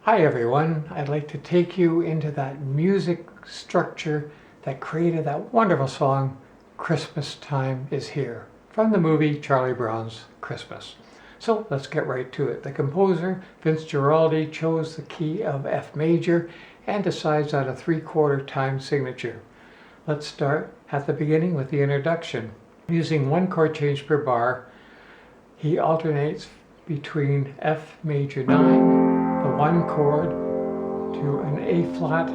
Hi everyone, I'd like to take you into that music structure that created that wonderful song, Christmas Time is Here, from the movie Charlie Brown's Christmas. So let's get right to it. The composer, Vince Guaraldi, chose the key of F major and decides on a 3/4 time signature. Let's start at the beginning with the introduction. Using one chord change per bar, he alternates between F major 9, the one chord, to an A flat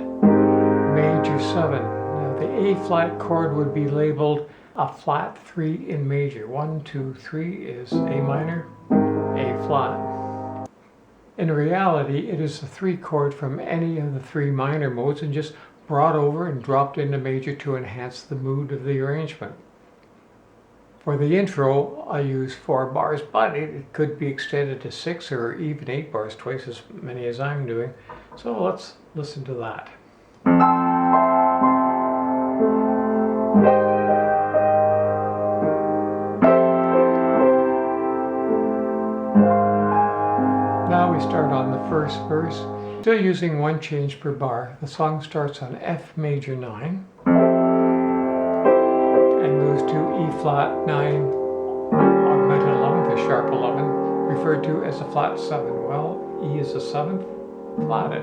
major 7. Now the A flat chord would be labeled a flat 3 in major. 1, 2, 3 is A minor, A flat. In reality, it is the 3 chord from any of the 3 minor modes and just brought over and dropped into major to enhance the mood of the arrangement. For the intro, I use 4 bars, but it could be extended to 6 or even 8 bars, twice as many as I'm doing. So let's listen to that. Now we start on the first verse. Still using one change per bar. The song starts on F major 9. And moves to E flat 9, augmented 11th, a sharp 11, referred to as a flat 7. Well, E is the 7th, flatted.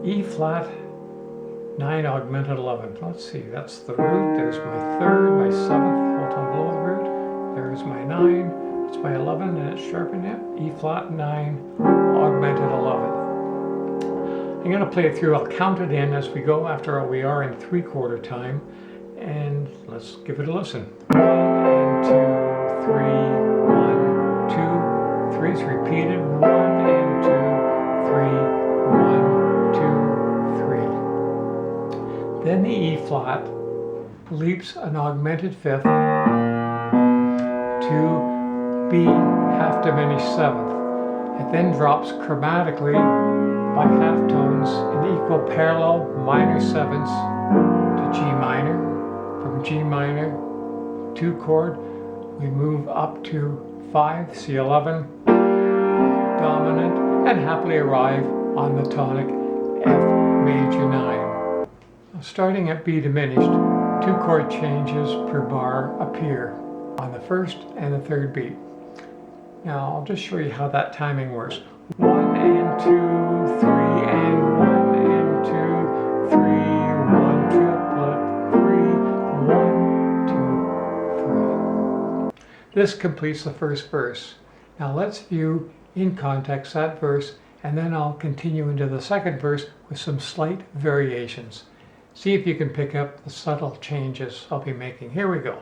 E flat 9, augmented 11th. Let's see, that's the root. There's my 3rd, my 7th, hold on below the root. There's my 9, it's my 11, and it's sharpened it. E flat 9, augmented 11th. I'm going to play it through. I'll count it in as we go. After all, we are in 3/4 time. And let's give it a listen. 1 and 2, 3, 1, 2, 3. It's repeated. 1 and 2, 3, 1, 2, 3. Then the E flat leaps an augmented 5th to B half diminished 7th. It then drops chromatically by half tones in equal parallel minor 7ths to G minor. From G minor 2 chord, we move up to 5, C11, dominant, and happily arrive on the tonic F major 9. Starting at B diminished, 2 chord changes per bar appear on the first and the third beat. Now I'll just show you how that timing works. 1 and 2, 3 and 1 and 2, 3, 1 triplet, 3, 1, 2, 3. This completes the first verse. Now let's view in context that verse, and then I'll continue into the second verse with some slight variations. See if you can pick up the subtle changes I'll be making. Here we go.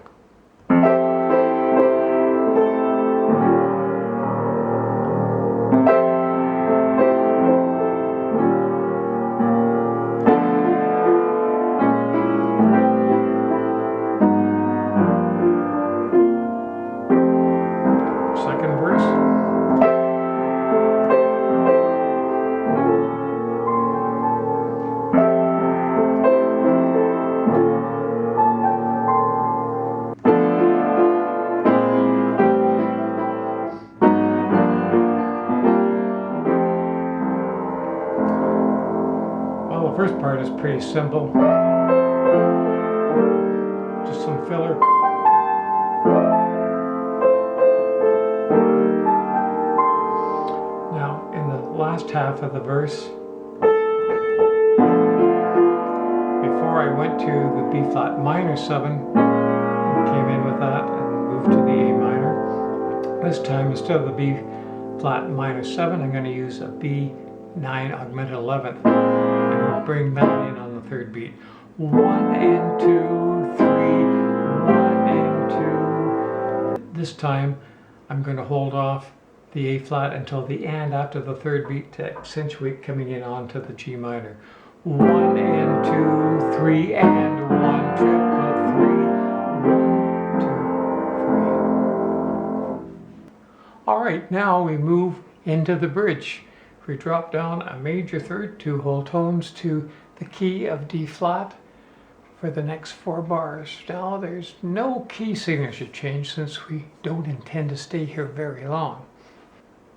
The first part is pretty simple, just some filler. Now in the last half of the verse, before I went to the B flat minor 7, came in with that and moved to the A minor. This time instead of the B flat minor 7, I'm going to use a B 9 augmented 11th. Bring that in on the third beat. 1 and 2, 3, 1 and 2. This time I'm going to hold off the A flat until the and after the third beat to accentuate coming in onto the G minor. 1 and 2, 3 and 1 triplet 3, 1, 2, 3. All right, now we move into the bridge. We drop down a major 3rd, 2 whole tones to the key of D flat for the next 4 bars. Now there's no key signature change since we don't intend to stay here very long.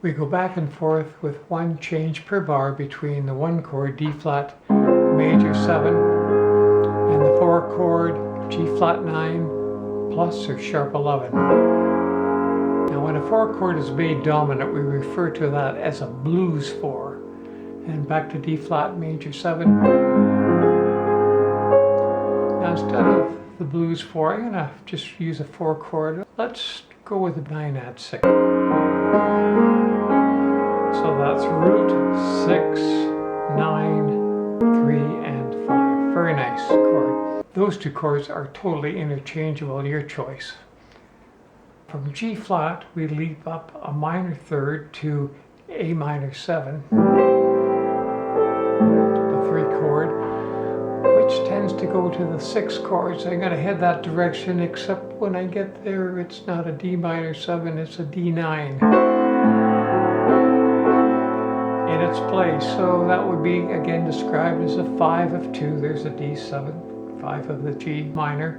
We go back and forth with one change per bar between the 1 chord D flat major 7 and the 4 chord G flat 9 plus or sharp 11. Now when a 4 chord is made dominant, we refer to that as a blues 4. And back to D flat major 7. Now instead of the blues 4, I'm going to just use a 4 chord. Let's go with a 9 add 6. So that's root, 6, 9, 3, and 5. Very nice chord. Those two chords are totally interchangeable, your choice. From G flat, we leap up a minor third to A minor 7, the 3 chord, which tends to go to the 6 chord. So I'm going to head that direction, except when I get there, it's not a D minor 7, it's a D9 in its place. So that would be again described as a 5 of 2. There's a D7, 5 of the G minor.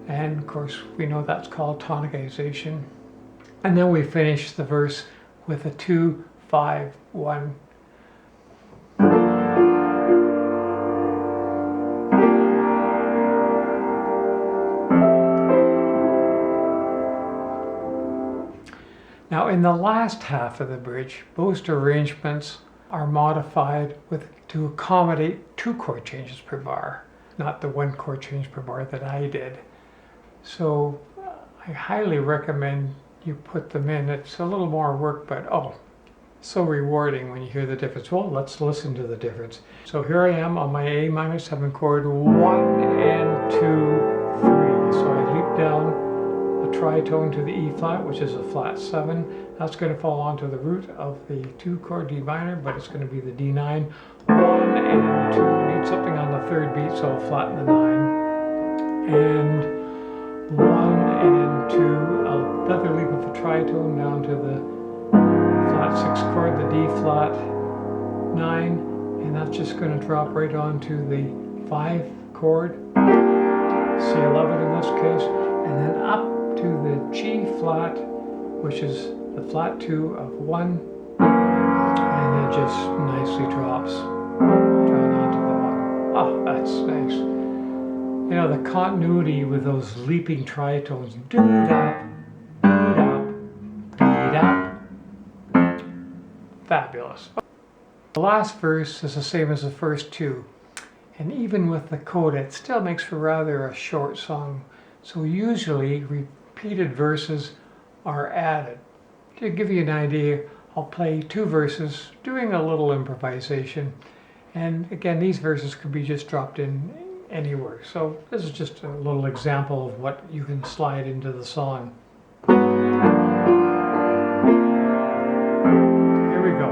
And of course, we know that's called tonicization. And then we finish the verse with a 2, 5, 1. Now in the last half of the bridge, most arrangements are modified to accommodate 2 chord changes per bar, not the 1 chord change per bar that I did. So I highly recommend you put them in. It's a little more work, but so rewarding when you hear the difference. Well, let's listen to the difference. So here I am on my A minor 7 chord, 1 and 2, 3. So I leap down a tritone to the E flat, which is a flat 7. That's going to fall onto the root of the 2 chord D minor, but it's going to be the D9. 1 and 2, need something on the 3rd beat, so I'll flatten the 9. And 1 and 2, another leap of a tritone down to the flat 6 chord, the D flat 9, and that's just going to drop right onto the 5 chord, C11 in this case, and then up to the G flat, which is the flat 2 of 1, and it just nicely drops down onto the 1. Oh, that's nice. You know, the continuity with those leaping tritones, do-dop, do-dop, dee-dop, fabulous. The last verse is the same as the first 2, and even with the coda, it still makes for rather a short song. So usually repeated verses are added. To give you an idea, I'll play 2 verses, doing a little improvisation, and again, these verses could be just dropped in anywhere. So this is just a little example of what you can slide into the song. Here we go.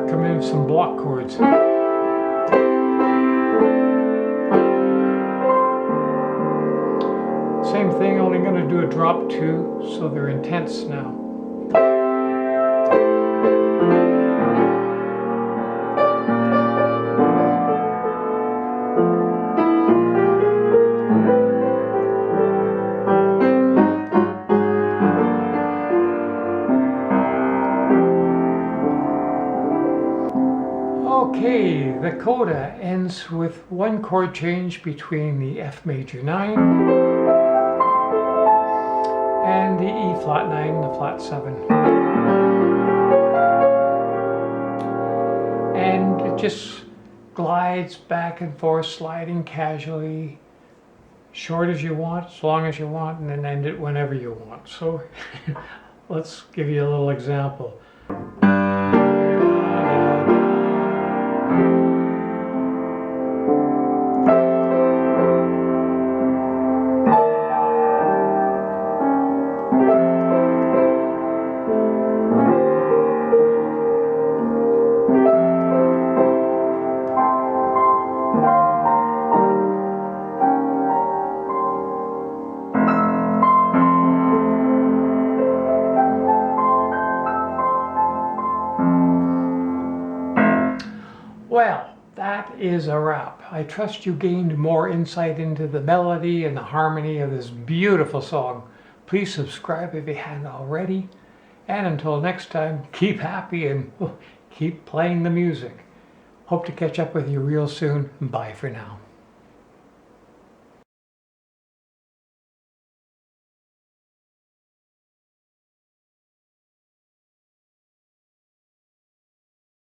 Come in with some block chords. Same thing, only going to do a drop 2, so they're intense now. Okay, the coda ends with 1 chord change between the F major 9 and the E flat 9 and the flat 7. And it just glides back and forth, sliding casually, short as you want, as long as you want, and then end it whenever you want. So let's give you a little example. that is a wrap. I trust you gained more insight into the melody and the harmony of this beautiful song. Please subscribe if you hadn't already. And until next time, keep happy and keep playing the music. Hope to catch up with you real soon. Bye for now.